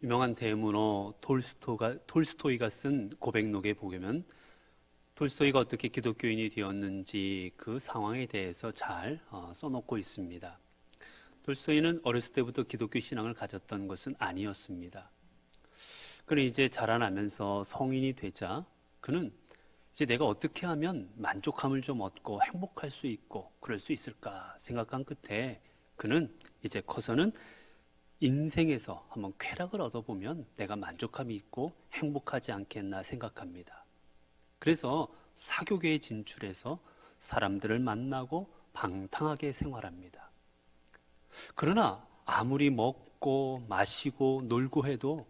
유명한 대문호 톨스토이가 쓴 고백록에 보면 톨스토이가 어떻게 기독교인이 되었는지 그 상황에 대해서 잘 써놓고 있습니다. 톨스토이는 어렸을 때부터 기독교 신앙을 가졌던 것은 아니었습니다. 그는 이제 자라나면서 성인이 되자 그는 이제 내가 어떻게 하면 만족함을 좀 얻고 행복할 수 있고 그럴 수 있을까 생각한 끝에 그는 이제 커서는 인생에서 한번 쾌락을 얻어보면 내가 만족함이 있고 행복하지 않겠나 생각합니다. 그래서 사교계에 진출해서 사람들을 만나고 방탕하게 생활합니다. 그러나 아무리 먹고 마시고 놀고 해도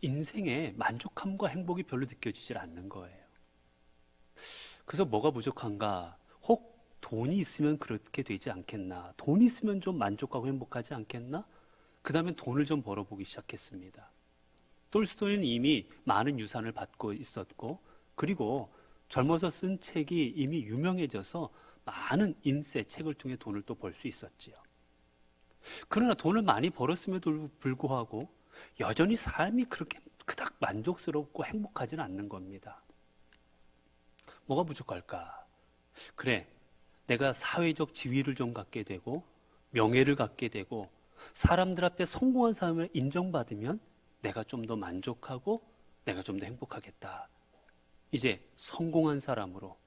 인생에 만족함과 행복이 별로 느껴지질 않는 거예요. 그래서 뭐가 부족한가? 혹 돈이 있으면 그렇게 되지 않겠나? 돈이 있으면 좀 만족하고 행복하지 않겠나? 그 다음에 돈을 좀 벌어보기 시작했습니다. 톨스토이는 이미 많은 유산을 받고 있었고 그리고 젊어서 쓴 책이 이미 유명해져서 많은 인쇄 책을 통해 돈을 또 벌 수 있었지요. 그러나 돈을 많이 벌었음에도 불구하고 여전히 삶이 그렇게 그닥 만족스럽고 행복하지는 않는 겁니다. 뭐가 부족할까? 그래, 내가 사회적 지위를 좀 갖게 되고 명예를 갖게 되고 사람들 앞에 성공한 사람을 인정받으면 내가 좀 더 만족하고 내가 좀 더 행복하겠다. 이제 성공한 사람으로,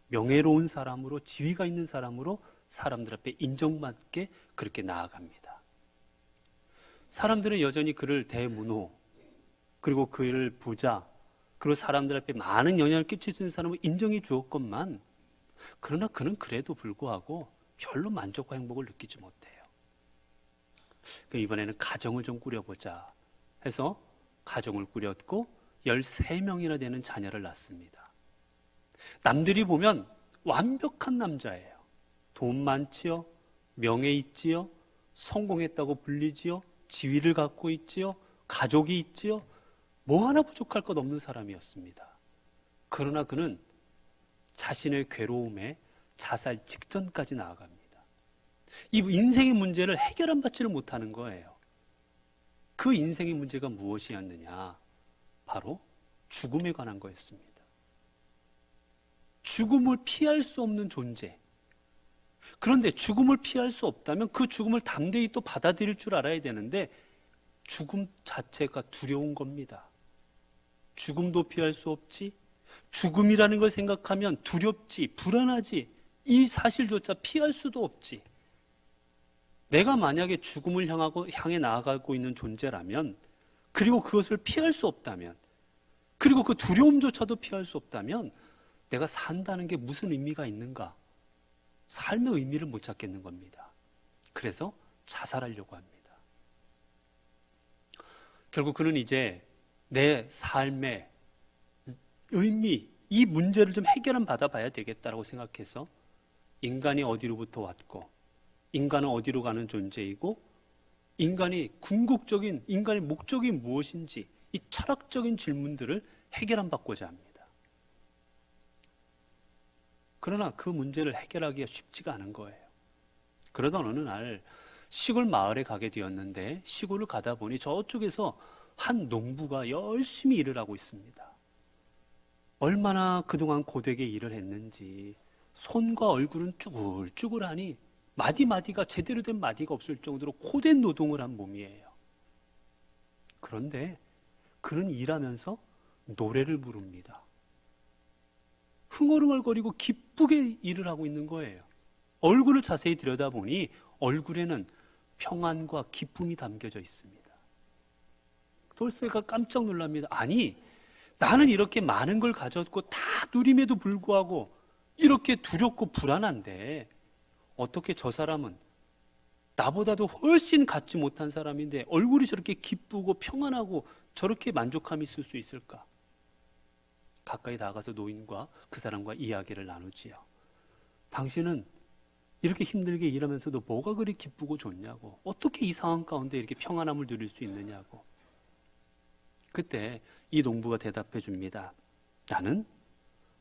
명예로운 사람으로, 지위가 있는 사람으로 사람들 앞에 인정받게 그렇게 나아갑니다. 사람들은 여전히 그를 대문호, 그리고 그를 부자, 그리고 사람들 앞에 많은 영향을 끼칠 수 있는 사람을 인정해 주었건만 그러나 그는 그래도 불구하고 별로 만족과 행복을 느끼지 못해요. 이번에는 가정을 좀 꾸려보자 해서 가정을 꾸렸고 13명이나 되는 자녀를 낳습니다. 남들이 보면 완벽한 남자예요. 돈 많지요, 명예 있지요, 성공했다고 불리지요, 지위를 갖고 있지요, 가족이 있지요, 뭐 하나 부족할 것 없는 사람이었습니다. 그러나 그는 자신의 괴로움에 자살 직전까지 나아갑니다. 이 인생의 문제를 해결한 받지를 못하는 거예요. 그 인생의 문제가 무엇이었느냐? 바로 죽음에 관한 거였습니다. 죽음을 피할 수 없는 존재. 그런데 죽음을 피할 수 없다면 그 죽음을 담대히 또 받아들일 줄 알아야 되는데 죽음 자체가 두려운 겁니다. 죽음도 피할 수 없지, 죽음이라는 걸 생각하면 두렵지, 불안하지, 이 사실조차 피할 수도 없지. 내가 만약에 죽음을 향해 나아가고 있는 존재라면, 그리고 그것을 피할 수 없다면, 그리고 그 두려움조차도 피할 수 없다면 내가 산다는 게 무슨 의미가 있는가? 삶의 의미를 못 찾겠는 겁니다. 그래서 자살하려고 합니다. 결국 그는 이제 내 삶의 의미, 이 문제를 좀 해결은 받아봐야 되겠다라고 생각해서 인간이 어디로부터 왔고 인간은 어디로 가는 존재이고 인간의 궁극적인 인간의 목적이 무엇인지 이 철학적인 질문들을 해결한 받고자 합니다. 그러나 그 문제를 해결하기가 쉽지가 않은 거예요. 그러던 어느 날 시골 마을에 가게 되었는데 시골을 가다 보니 저쪽에서 한 농부가 열심히 일을 하고 있습니다. 얼마나 그동안 고되게 일을 했는지 손과 얼굴은 쭈글쭈글하니 마디마디가 제대로 된 마디가 없을 정도로 고된 노동을 한 몸이에요. 그런데 그는 일하면서 노래를 부릅니다. 흥얼흥얼거리고 기쁘게 일을 하고 있는 거예요. 얼굴을 자세히 들여다보니 얼굴에는 평안과 기쁨이 담겨져 있습니다. 톨스토이가 깜짝 놀랍니다. 아니, 나는 이렇게 많은 걸 가졌고 다 누림에도 불구하고 이렇게 두렵고 불안한데 어떻게 저 사람은 나보다도 훨씬 갖지 못한 사람인데 얼굴이 저렇게 기쁘고 평안하고 저렇게 만족감이 있을 수 있을까? 가까이 다가가서 노인과 그 사람과 이야기를 나누지요. 당신은 이렇게 힘들게 일하면서도 뭐가 그리 기쁘고 좋냐고, 어떻게 이 상황 가운데 이렇게 평안함을 누릴 수 있느냐고. 그때 이 농부가 대답해 줍니다. 나는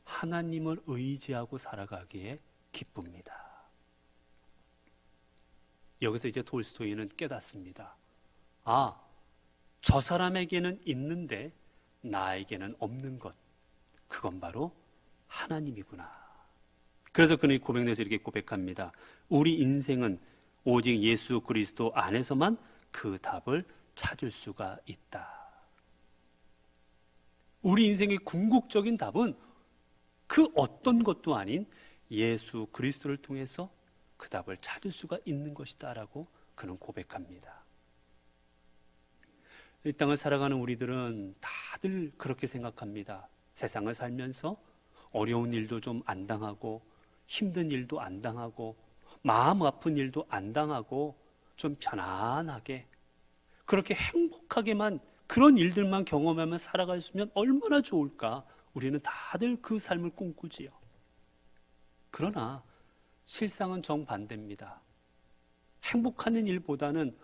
하나님을 의지하고 살아가기에 기쁩니다. 여기서 이제 톨스토이는 깨닫습니다. 아, 저 사람에게는 있는데 나에게는 없는 것, 그건 바로 하나님이구나. 그래서 그는 고백에서 이렇게 고백합니다. 우리 인생은 오직 예수 그리스도 안에서만 그 답을 찾을 수가 있다. 우리 인생의 궁극적인 답은 그 어떤 것도 아닌 예수 그리스도를 통해서 그 답을 찾을 수가 있는 것이다 라고 그는 고백합니다. 이 땅을 살아가는 우리들은 다들 그렇게 생각합니다. 세상을 살면서 어려운 일도 좀 안 당하고 힘든 일도 안 당하고 마음 아픈 일도 안 당하고 좀 편안하게 그렇게 행복하게만 그런 일들만 경험하며 살아갔으면 얼마나 좋을까. 우리는 다들 그 삶을 꿈꾸지요. 그러나 실상은 정반대입니다. 행복한 일보다는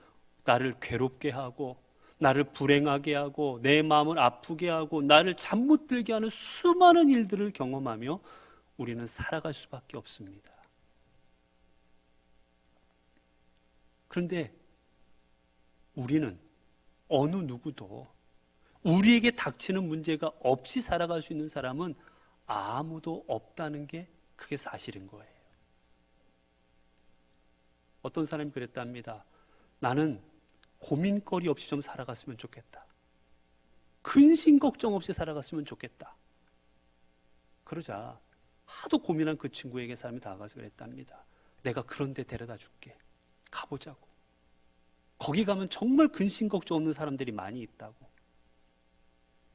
나를 괴롭게 하고 나를 불행하게 하고 내 마음을 아프게 하고 나를 잠 못 들게 하는 수많은 일들을 경험하며 우리는 살아갈 수밖에 없습니다. 그런데 우리는 어느 누구도 우리에게 닥치는 문제가 없이 살아갈 수 있는 사람은 아무도 없다는 게 그게 사실인 거예요. 어떤 사람이 그랬답니다. 나는 고민거리 없이 좀 살아갔으면 좋겠다. 근심 걱정 없이 살아갔으면 좋겠다. 그러자 하도 고민한 그 친구에게 사람이 다가가서 그랬답니다. 내가 그런 데 데려다 줄게. 가보자고. 거기 가면 정말 근심 걱정 없는 사람들이 많이 있다고.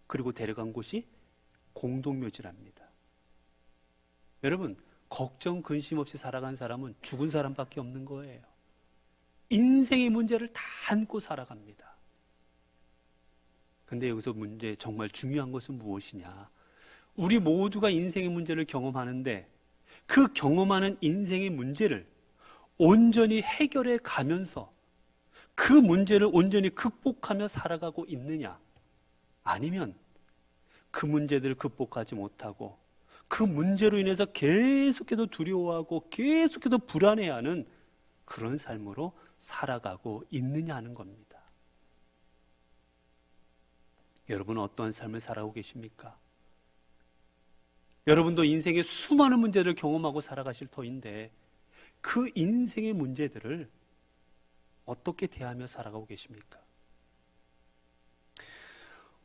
그리고 데려간 곳이 공동묘지랍니다. 여러분, 걱정 근심 없이 살아간 사람은 죽은 사람밖에 없는 거예요. 인생의 문제를 다 안고 살아갑니다. 근데 여기서 문제, 정말 중요한 것은 무엇이냐? 우리 모두가 인생의 문제를 경험하는데 그 경험하는 인생의 문제를 온전히 해결해 가면서 그 문제를 온전히 극복하며 살아가고 있느냐? 아니면 그 문제들을 극복하지 못하고 그 문제로 인해서 계속해서 두려워하고 계속해서 불안해하는 그런 삶으로 살아가고 있느냐 하는 겁니다. 여러분은 어떠한 삶을 살아가고 계십니까? 여러분도 인생의 수많은 문제를 경험하고 살아가실 터인데 그 인생의 문제들을 어떻게 대하며 살아가고 계십니까?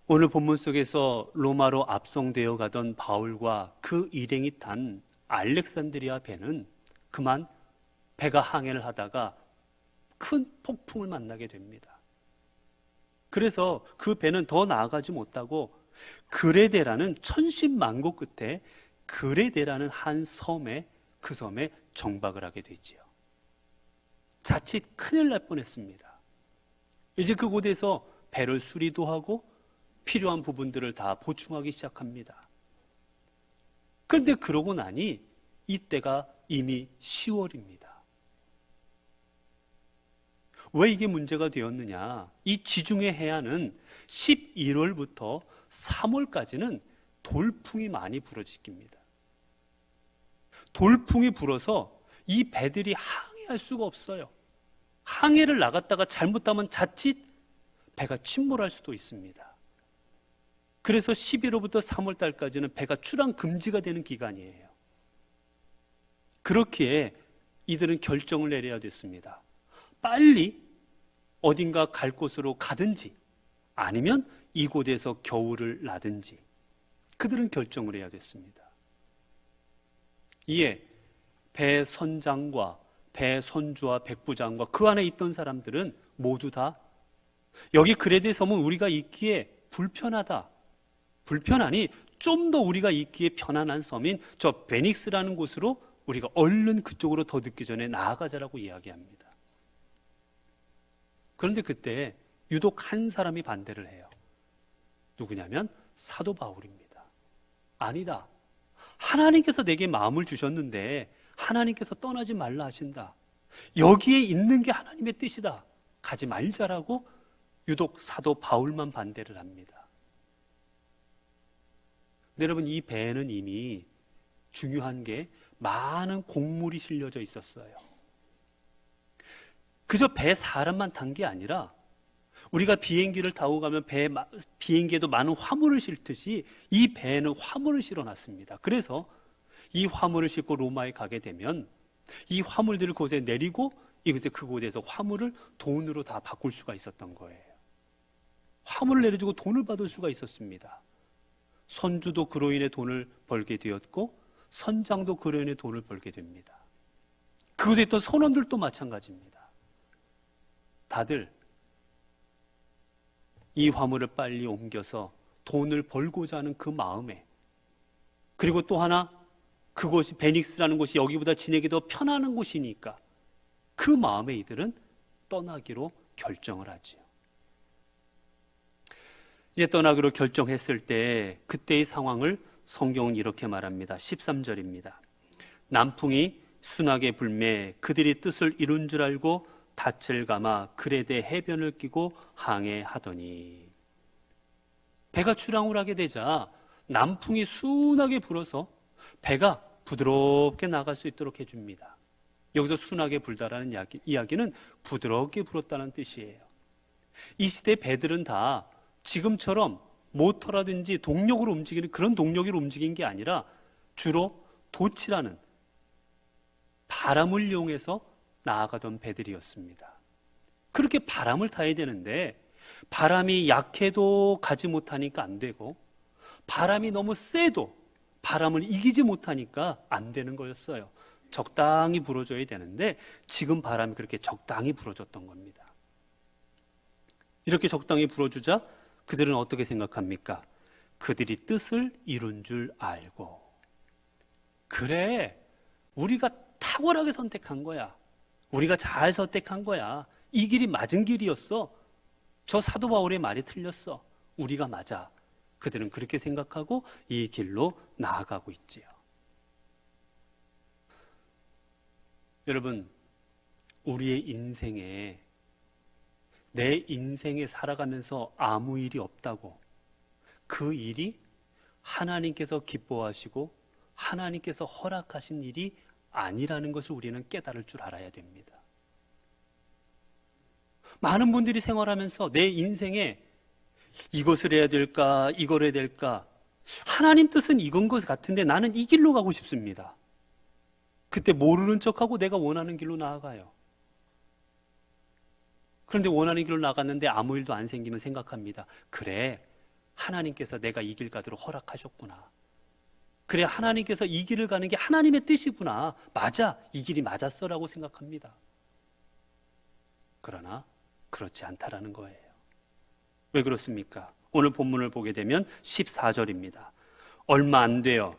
오늘 본문 속에서 로마로 압송되어 가던 바울과 그 일행이 탄 알렉산드리아 배는 그만 배가 항해를 하다가 큰 폭풍을 만나게 됩니다. 그래서 그 배는 더 나아가지 못하고 그레데라는 천신만고 끝에 그레데라는 한 섬에 그 섬에 정박을 하게 되지요. 자칫 큰일 날 뻔했습니다. 이제 그곳에서 배를 수리도 하고 필요한 부분들을 다 보충하기 시작합니다. 그런데 그러고 나니 이때가 이미 10월입니다. 왜 이게 문제가 되었느냐? 이 지중해 해안은 11월부터 3월까지는 돌풍이 많이 불어집니다. 돌풍이 불어서 이 배들이 항해할 수가 없어요. 항해를 나갔다가 잘못하면 자칫 배가 침몰할 수도 있습니다. 그래서 11월부터 3월 달까지는 배가 출항 금지가 되는 기간이에요. 그렇기에 이들은 결정을 내려야 됐습니다. 빨리 어딘가 갈 곳으로 가든지 아니면 이곳에서 겨울을 나든지 그들은 결정을 해야 됐습니다. 이에 배 선장과 배 선주와 백부장과 그 안에 있던 사람들은 모두 다 여기 그레데 섬은 우리가 있기에 불편하다. 불편하니 좀 더 우리가 있기에 편안한 섬인 저 베닉스라는 곳으로 우리가 얼른 그쪽으로 더 늦기 전에 나아가자라고 이야기합니다. 그런데 그때 유독 한 사람이 반대를 해요. 누구냐면 사도 바울입니다. 아니다. 하나님께서 내게 마음을 주셨는데 하나님께서 떠나지 말라 하신다. 여기에 있는 게 하나님의 뜻이다. 가지 말자라고 유독 사도 바울만 반대를 합니다. 근데 여러분, 이 배에는 이미 중요한 게 많은 곡물이 실려져 있었어요. 그저 배 사람만 탄 게 아니라 우리가 비행기를 타고 가면 비행기에도 많은 화물을 싣듯이 이 배에는 화물을 실어놨습니다. 그래서 이 화물을 싣고 로마에 가게 되면 이 화물들을 그곳에 내리고 이곳에 그곳에서 화물을 돈으로 다 바꿀 수가 있었던 거예요. 화물을 내려주고 돈을 받을 수가 있었습니다. 선주도 그로 인해 돈을 벌게 되었고 선장도 그로 인해 돈을 벌게 됩니다. 그곳에 있던 선원들도 마찬가지입니다. 다들 이 화물을 빨리 옮겨서 돈을 벌고자 하는 그 마음에, 그리고 또 하나 그곳이 베닉스라는 곳이 여기보다 지내기 더 편안한 곳이니까 그 마음에 이들은 떠나기로 결정을 하지요. 이제 떠나기로 결정했을 때 그때의 상황을 성경은 이렇게 말합니다. 13절입니다. 남풍이 순하게 불매 그들이 뜻을 이룬 줄 알고 닻을 감아 그레데 해변을 끼고 항해하더니, 배가 출항을 하게 되자 남풍이 순하게 불어서 배가 부드럽게 나갈 수 있도록 해줍니다. 여기서 순하게 불다라는 이야기는 부드럽게 불었다는 뜻이에요. 이 시대 배들은 다 지금처럼 모터라든지 동력으로 움직이는 그런 동력으로 움직인 게 아니라 주로 돛이라는 바람을 이용해서 나아가던 배들이었습니다. 그렇게 바람을 타야 되는데 바람이 약해도 가지 못하니까 안 되고 바람이 너무 세도 바람을 이기지 못하니까 안 되는 거였어요. 적당히 불어줘야 되는데 지금 바람이 그렇게 적당히 불어줬던 겁니다. 이렇게 적당히 불어주자 그들은 어떻게 생각합니까? 그들이 뜻을 이룬 줄 알고, 그래, 우리가 탁월하게 선택한 거야. 우리가 잘 선택한 거야. 이 길이 맞은 길이었어. 저 사도 바울의 말이 틀렸어. 우리가 맞아. 그들은 그렇게 생각하고 이 길로 나아가고 있지요. 여러분, 우리의 인생에, 내 인생에 살아가면서 아무 일이 없다고, 그 일이 하나님께서 기뻐하시고 하나님께서 허락하신 일이 아니라는 것을 우리는 깨달을 줄 알아야 됩니다. 많은 분들이 생활하면서 내 인생에 이것을 해야 될까, 이걸 해야 될까, 하나님 뜻은 이건 것 같은데 나는 이 길로 가고 싶습니다. 그때 모르는 척하고 내가 원하는 길로 나아가요. 그런데 원하는 길로 나갔는데 아무 일도 안 생기면 생각합니다. 그래, 하나님께서 내가 이 길 가도록 허락하셨구나. 그래, 하나님께서 이 길을 가는 게 하나님의 뜻이구나. 맞아, 이 길이 맞았어라고 생각합니다. 그러나 그렇지 않다라는 거예요. 왜 그렇습니까? 오늘 본문을 보게 되면 14절입니다. 얼마 안 돼요.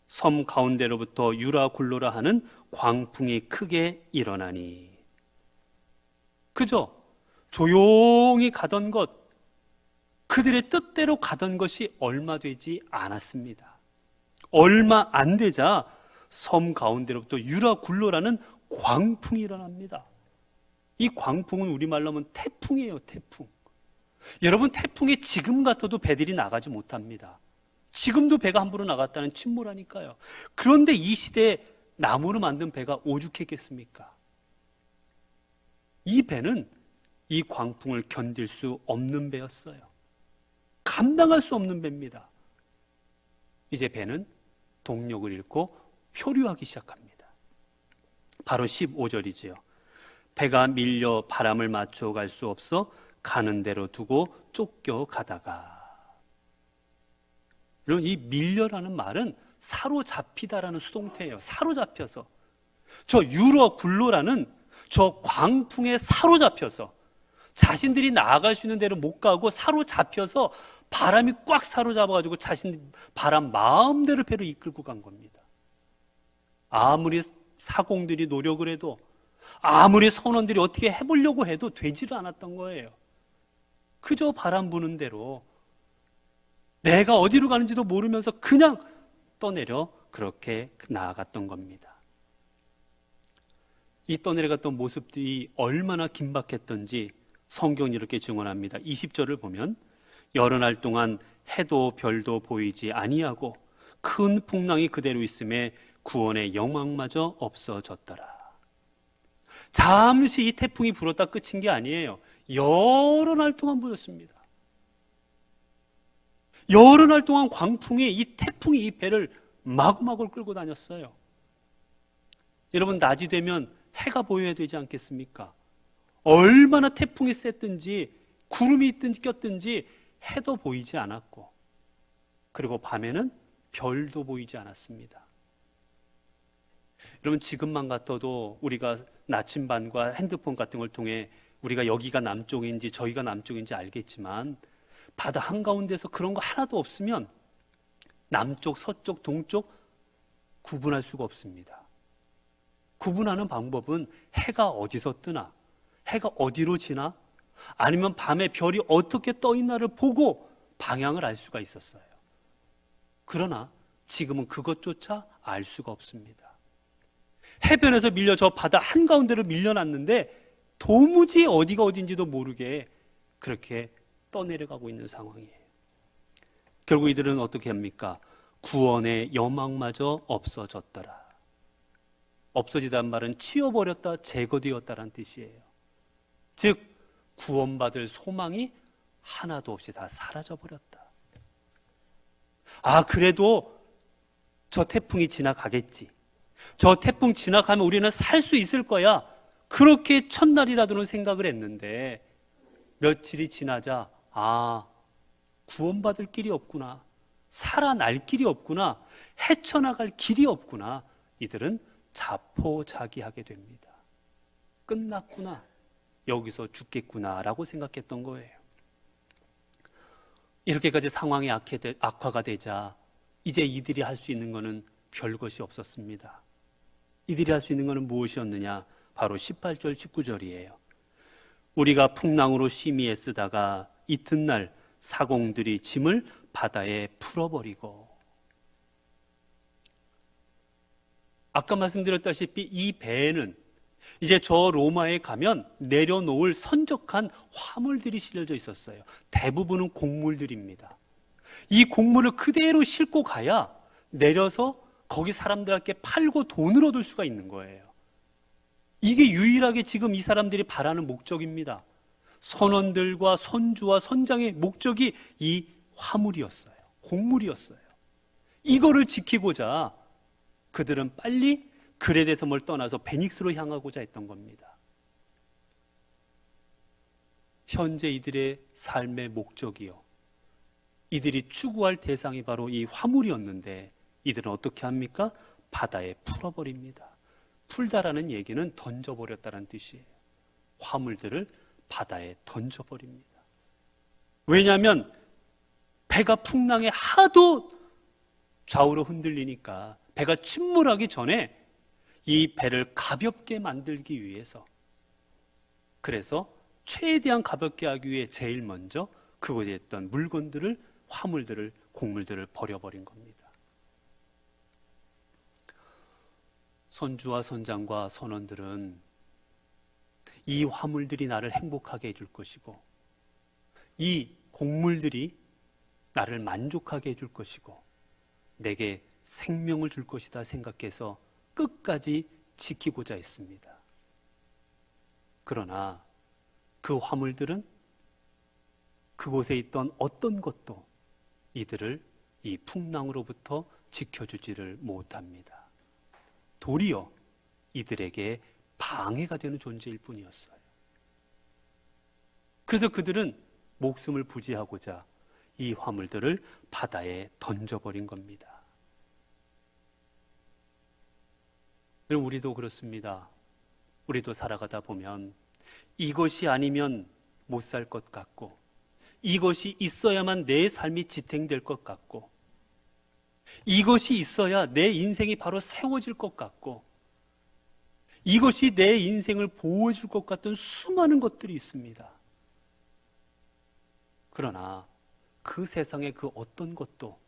섬 가운데로부터 유라 굴로라 하는 광풍이 크게 일어나니. 그저 조용히 가던 것, 그들의 뜻대로 가던 것이 얼마 되지 않았습니다. 얼마 안 되자 섬 가운데로부터 유라 굴로라는 광풍이 일어납니다. 이 광풍은 우리말로 하면 태풍이에요, 태풍. 여러분, 태풍이 지금 같아도 배들이 나가지 못합니다. 지금도 배가 함부로 나갔다는 침몰하니까요. 그런데 이 시대에 나무로 만든 배가 오죽했겠습니까? 이 배는 이 광풍을 견딜 수 없는 배였어요. 감당할 수 없는 배입니다. 이제 배는 동력을 잃고 표류하기 시작합니다. 바로 15절이지요. 배가 밀려 바람을 맞춰 갈 수 없어 가는 대로 두고 쫓겨가다가. 여러분, 이 밀려라는 말은 사로잡히다라는 수동태예요. 사로잡혀서. 저 유로 굴로라는 저 광풍에 사로잡혀서 자신들이 나아갈 수 있는 대로 못 가고 사로잡혀서 바람이 꽉 사로잡아가지고 자신 바람 마음대로 배를 이끌고 간 겁니다. 아무리 사공들이 노력을 해도, 아무리 선원들이 어떻게 해보려고 해도 되지를 않았던 거예요. 그저 바람 부는 대로 내가 어디로 가는지도 모르면서 그냥 떠내려 그렇게 나아갔던 겁니다. 이 떠내려갔던 모습들이 얼마나 긴박했던지 성경이 이렇게 증언합니다. 20절을 보면 여러 날 동안 해도 별도 보이지 아니하고 큰 풍랑이 그대로 있음에 구원의 영광마저 없어졌더라. 잠시 이 태풍이 불었다 끝인 게 아니에요. 여러 날 동안 부었습니다. 여러 날 동안 광풍이, 이 태풍이 이 배를 마구마구 끌고 다녔어요. 여러분, 낮이 되면 해가 보여야 되지 않겠습니까? 얼마나 태풍이 셌든지 구름이 있든지 꼈든지 해도 보이지 않았고, 그리고 밤에는 별도 보이지 않았습니다. 여러분, 지금만 같아도 우리가 나침반과 핸드폰 같은 걸 통해 우리가 여기가 남쪽인지 저기가 남쪽인지 알겠지만, 바다 한가운데서 그런 거 하나도 없으면 남쪽, 서쪽, 동쪽 구분할 수가 없습니다. 구분하는 방법은 해가 어디서 뜨나, 해가 어디로 지나, 아니면 밤에 별이 어떻게 떠 있나를 보고 방향을 알 수가 있었어요. 그러나 지금은 그것조차 알 수가 없습니다. 해변에서 밀려 저 바다 한가운데로 밀려났는데 도무지 어디가 어딘지도 모르게 그렇게 떠내려가고 있는 상황이에요. 결국 이들은 어떻게 합니까? 구원의 여망마저 없어졌더라. 없어지다는 말은 치워버렸다, 제거되었다라는 뜻이에요. 즉 구원받을 소망이 하나도 없이 다 사라져버렸다. 그래도 저 태풍이 지나가겠지, 저 태풍 지나가면 우리는 살 수 있을 거야, 그렇게 첫날이라도는 생각을 했는데 며칠이 지나자 구원받을 길이 없구나, 살아날 길이 없구나, 헤쳐나갈 길이 없구나, 이들은 자포자기하게 됩니다. 끝났구나, 여기서 죽겠구나라고 생각했던 거예요. 이렇게까지 상황이 악화가 되자 이제 이들이 할 수 있는 것은 별것이 없었습니다. 이들이 할 수 있는 것은 무엇이었느냐? 바로 18절 19절이에요. 우리가 풍랑으로 심히 애쓰다가 이튿날 사공들이 짐을 바다에 풀어버리고. 아까 말씀드렸다시피 이 배에는 이제 저 로마에 가면 내려놓을 선적한 화물들이 실려져 있었어요. 대부분은 곡물들입니다. 이 곡물을 그대로 싣고 가야 내려서 거기 사람들에게 팔고 돈을 얻을 수가 있는 거예요. 이게 유일하게 지금 이 사람들이 바라는 목적입니다. 선원들과 선주와 선장의 목적이 이 화물이었어요. 곡물이었어요. 이거를 지키고자 그들은 빨리 그레데 섬을 떠나서 베닉스로 향하고자 했던 겁니다. 현재 이들의 삶의 목적이요, 이들이 추구할 대상이 바로 이 화물이었는데 이들은 어떻게 합니까? 바다에 풀어버립니다. 풀다라는 얘기는 던져버렸다는 뜻이에요. 화물들을 바다에 던져버립니다. 왜냐하면 배가 풍랑에 하도 좌우로 흔들리니까 배가 침몰하기 전에 이 배를 가볍게 만들기 위해서, 그래서 최대한 가볍게 하기 위해 제일 먼저 그곳에 있던 물건들을, 화물들을, 곡물들을 버려버린 겁니다. 선주와 선장과 선원들은 이 화물들이 나를 행복하게 해줄 것이고, 이 곡물들이 나를 만족하게 해줄 것이고, 내게 생명을 줄 것이다 생각해서 끝까지 지키고자 했습니다. 그러나 그 화물들은 그곳에 있던 어떤 것도 이들을 이 풍랑으로부터 지켜주지를 못합니다. 도리어 이들에게 방해가 되는 존재일 뿐이었어요. 그래서 그들은 목숨을 부지하고자 이 화물들을 바다에 던져버린 겁니다. 우리도 그렇습니다. 우리도 살아가다 보면 이것이 아니면 못 살 것 같고, 이것이 있어야만 내 삶이 지탱될 것 같고, 이것이 있어야 내 인생이 바로 세워질 것 같고, 이것이 내 인생을 보호해줄 것 같은 수많은 것들이 있습니다. 그러나 그 세상의 그 어떤 것도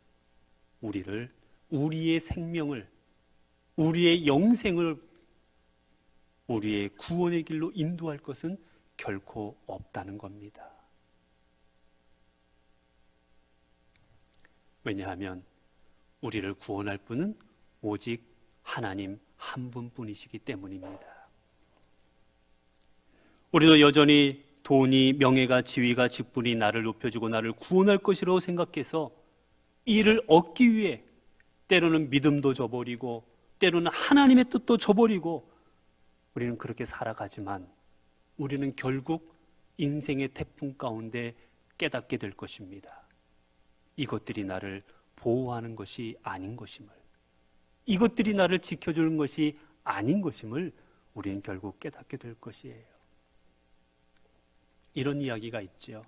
우리를, 우리의 생명을, 우리의 영생을, 우리의 구원의 길로 인도할 것은 결코 없다는 겁니다. 왜냐하면 우리를 구원할 분은 오직 하나님 한 분뿐이시기 때문입니다. 우리도 여전히 돈이, 명예가, 지위가, 직분이 나를 높여주고 나를 구원할 것이라고 생각해서 이를 얻기 위해 때로는 믿음도 저버리고 때로는 하나님의 뜻도 저버리고 우리는 그렇게 살아가지만 우리는 결국 인생의 태풍 가운데 깨닫게 될 것입니다. 이것들이 나를 보호하는 것이 아닌 것임을, 이것들이 나를 지켜주는 것이 아닌 것임을 우리는 결국 깨닫게 될 것이에요. 이런 이야기가 있지요.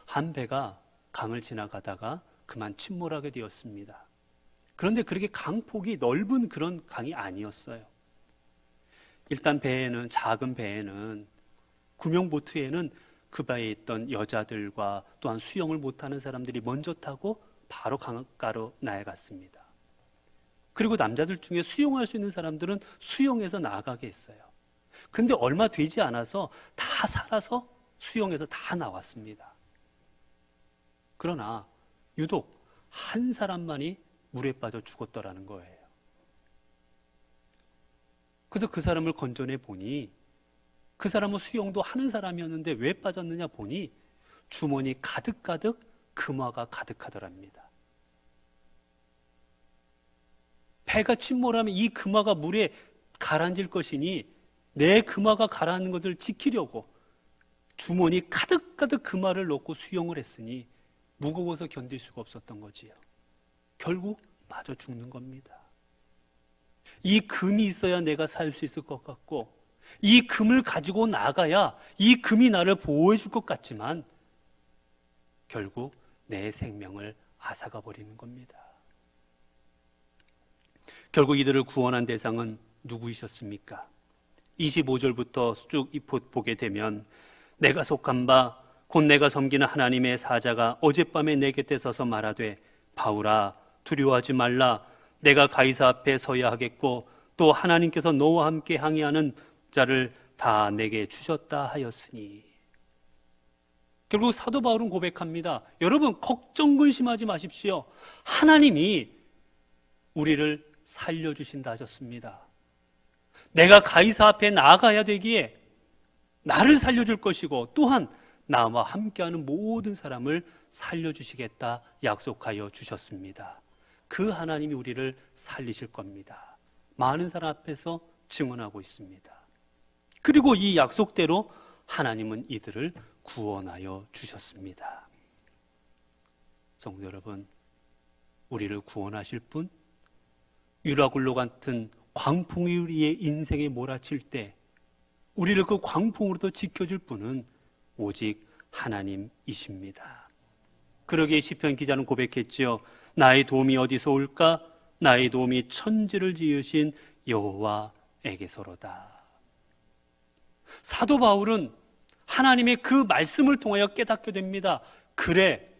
한 배가 강을 지나가다가 그만 침몰하게 되었습니다. 그런데 그렇게 강폭이 넓은 그런 강이 아니었어요. 일단 배에는, 작은 배에는, 구명보트에는 그 배에 있던 여자들과 또한 수영을 못하는 사람들이 먼저 타고 바로 강가로 나아갔습니다. 그리고 남자들 중에 수영할 수 있는 사람들은 수영해서 나아가게 했어요. 근데 얼마 되지 않아서 다 살아서 수영해서 다 나왔습니다. 그러나 유독 한 사람만이 물에 빠져 죽었더라는 거예요. 그래서 그 사람을 건져내 보니 그 사람은 수영도 하는 사람이었는데 왜 빠졌느냐 보니 주머니 가득가득 금화가 가득하더랍니다. 배가 침몰하면 이 금화가 물에 가라앉을 것이니 내 금화가 가라앉는 것을 지키려고 주머니 가득가득 금화를 넣고 수영을 했으니 무거워서 견딜 수가 없었던 거지요. 결국 맞아 죽는 겁니다. 이 금이 있어야 내가 살 수 있을 것 같고 이 금을 가지고 나가야 이 금이 나를 보호해 줄 것 같지만 결국 내 생명을 앗아가 버리는 겁니다. 결국 이들을 구원한 대상은 누구이셨습니까? 25절부터 쭉 보게 되면 내가 속한 바 곧 내가 섬기는 하나님의 사자가 어젯밤에 내 곁에 서서 말하되 바울아 두려워하지 말라 내가 가이사 앞에 서야 하겠고 또 하나님께서 너와 함께 항의하는 자를 다 내게 주셨다 하였으니. 결국 사도 바울은 고백합니다. 여러분 걱정 근심하지 마십시오. 하나님이 우리를 살려주신다 하셨습니다. 내가 가이사 앞에 나아가야 되기에 나를 살려줄 것이고 또한 나와 함께하는 모든 사람을 살려주시겠다 약속하여 주셨습니다. 그 하나님이 우리를 살리실 겁니다. 많은 사람 앞에서 증언하고 있습니다. 그리고 이 약속대로 하나님은 이들을 구원하여 주셨습니다. 성도 여러분, 우리를 구원하실 분, 유라굴로 같은 광풍이 우리의 인생에 몰아칠 때 우리를 그 광풍으로부터 지켜줄 분은 오직 하나님이십니다. 그러기에 시편 기자는 고백했지요. 나의 도움이 어디서 올까? 나의 도움이 천지를 지으신 여호와에게서로다. 사도 바울은 하나님의 그 말씀을 통하여 깨닫게 됩니다. 그래,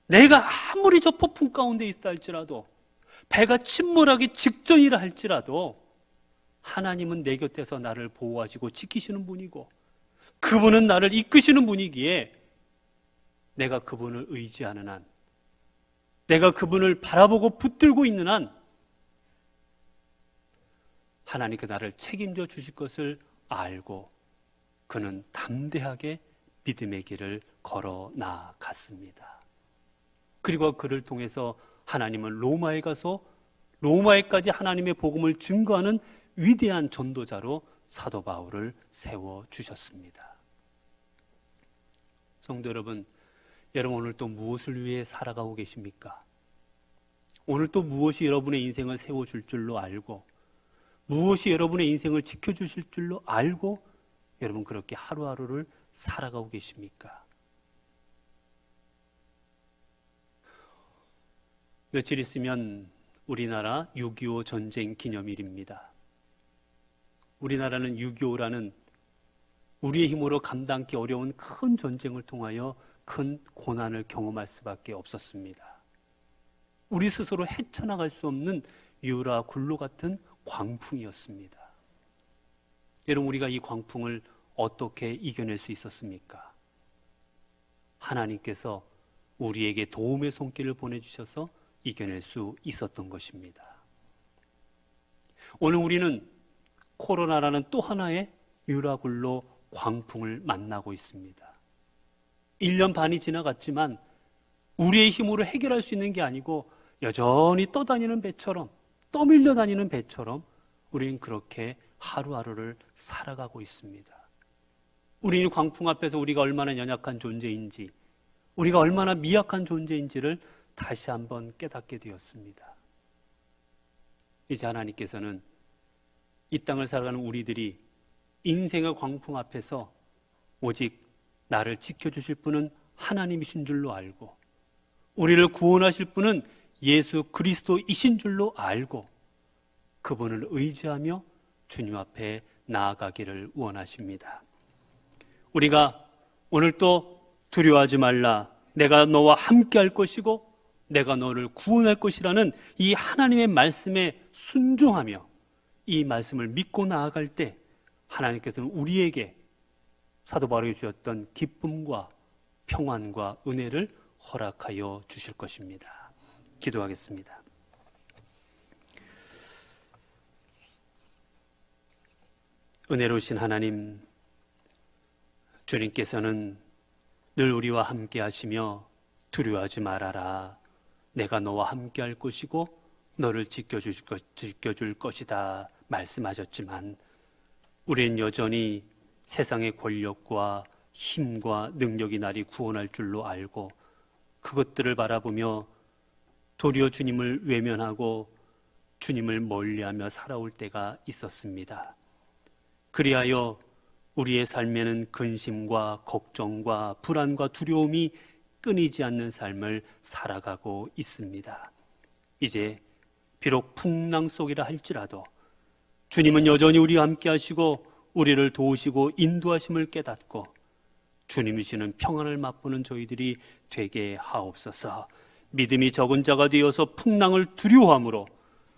내가 아무리 저 폭풍 가운데 있다 할지라도 배가 침몰하기 직전이라 할지라도 하나님은 내 곁에서 나를 보호하시고 지키시는 분이고 그분은 나를 이끄시는 분이기에 내가 그분을 의지하는 한, 내가 그분을 바라보고 붙들고 있는 한 하나님께 나를 책임져 주실 것을 알고 그는 담대하게 믿음의 길을 걸어 나아갔습니다. 그리고 그를 통해서 하나님은 로마에 가서 로마에까지 하나님의 복음을 증거하는 위대한 전도자로 사도 바울을 세워주셨습니다. 성도 여러분, 여러분 오늘 또 무엇을 위해 살아가고 계십니까? 오늘 또 무엇이 여러분의 인생을 세워줄 줄로 알고 무엇이 여러분의 인생을 지켜주실 줄로 알고 여러분 그렇게 하루하루를 살아가고 계십니까? 며칠 있으면 우리나라 6.25 전쟁 기념일입니다. 우리나라는 6.25라는 우리의 힘으로 감당하기 어려운 큰 전쟁을 통하여 큰 고난을 경험할 수밖에 없었습니다. 우리 스스로 헤쳐나갈 수 없는 유라 굴로 같은 광풍이었습니다. 여러분 우리가 이 광풍을 어떻게 이겨낼 수 있었습니까? 하나님께서 우리에게 도움의 손길을 보내주셔서 이겨낼 수 있었던 것입니다. 오늘 우리는 코로나라는 또 하나의 유라굴로 광풍을 만나고 있습니다. 1년 반이 지나갔지만 우리의 힘으로 해결할 수 있는 게 아니고 여전히 떠다니는 배처럼, 떠밀려 다니는 배처럼 우리는 그렇게 하루하루를 살아가고 있습니다. 우리는 광풍 앞에서 우리가 얼마나 연약한 존재인지, 우리가 얼마나 미약한 존재인지를 다시 한번 깨닫게 되었습니다. 이제 하나님께서는 이 땅을 살아가는 우리들이 인생의 광풍 앞에서 오직 나를 지켜주실 분은 하나님이신 줄로 알고, 우리를 구원하실 분은 예수 그리스도이신 줄로 알고, 그분을 의지하며 주님 앞에 나아가기를 원하십니다. 우리가 오늘 또 두려워하지 말라, 내가 너와 함께 할 것이고 내가 너를 구원할 것이라는 이 하나님의 말씀에 순종하며 이 말씀을 믿고 나아갈 때 하나님께서는 우리에게 사도 바울이 주셨던 기쁨과 평안과 은혜를 허락하여 주실 것입니다. 기도하겠습니다. 은혜로우신 하나님, 주님께서는 늘 우리와 함께 하시며 두려워하지 말아라, 내가 너와 함께 할 것이고 너를 지켜줄 것이다 말씀하셨지만, 우리는 여전히 세상의 권력과 힘과 능력이 나를 구원할 줄로 알고 그것들을 바라보며 도리어 주님을 외면하고 주님을 멀리하며 살아올 때가 있었습니다. 그리하여 우리의 삶에는 근심과 걱정과 불안과 두려움이 끊이지 않는 삶을 살아가고 있습니다. 이제 비록 풍랑 속이라 할지라도 주님은 여전히 우리와 함께 하시고 우리를 도우시고 인도하심을 깨닫고 주님이 주시는 평안을 맛보는 저희들이 되게 하옵소서. 믿음이 적은 자가 되어서 풍랑을 두려워함으로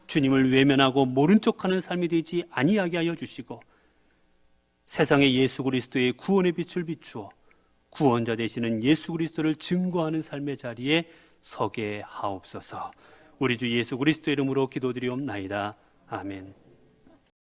주님을 외면하고 모른 척하는 삶이 되지 아니하게 하여 주시고, 세상에 예수 그리스도의 구원의 빛을 비추어 구원자 되시는 예수 그리스도를 증거하는 삶의 자리에 서게 하옵소서. 우리 주 예수 그리스도 이름으로 기도드리옵나이다. 아멘.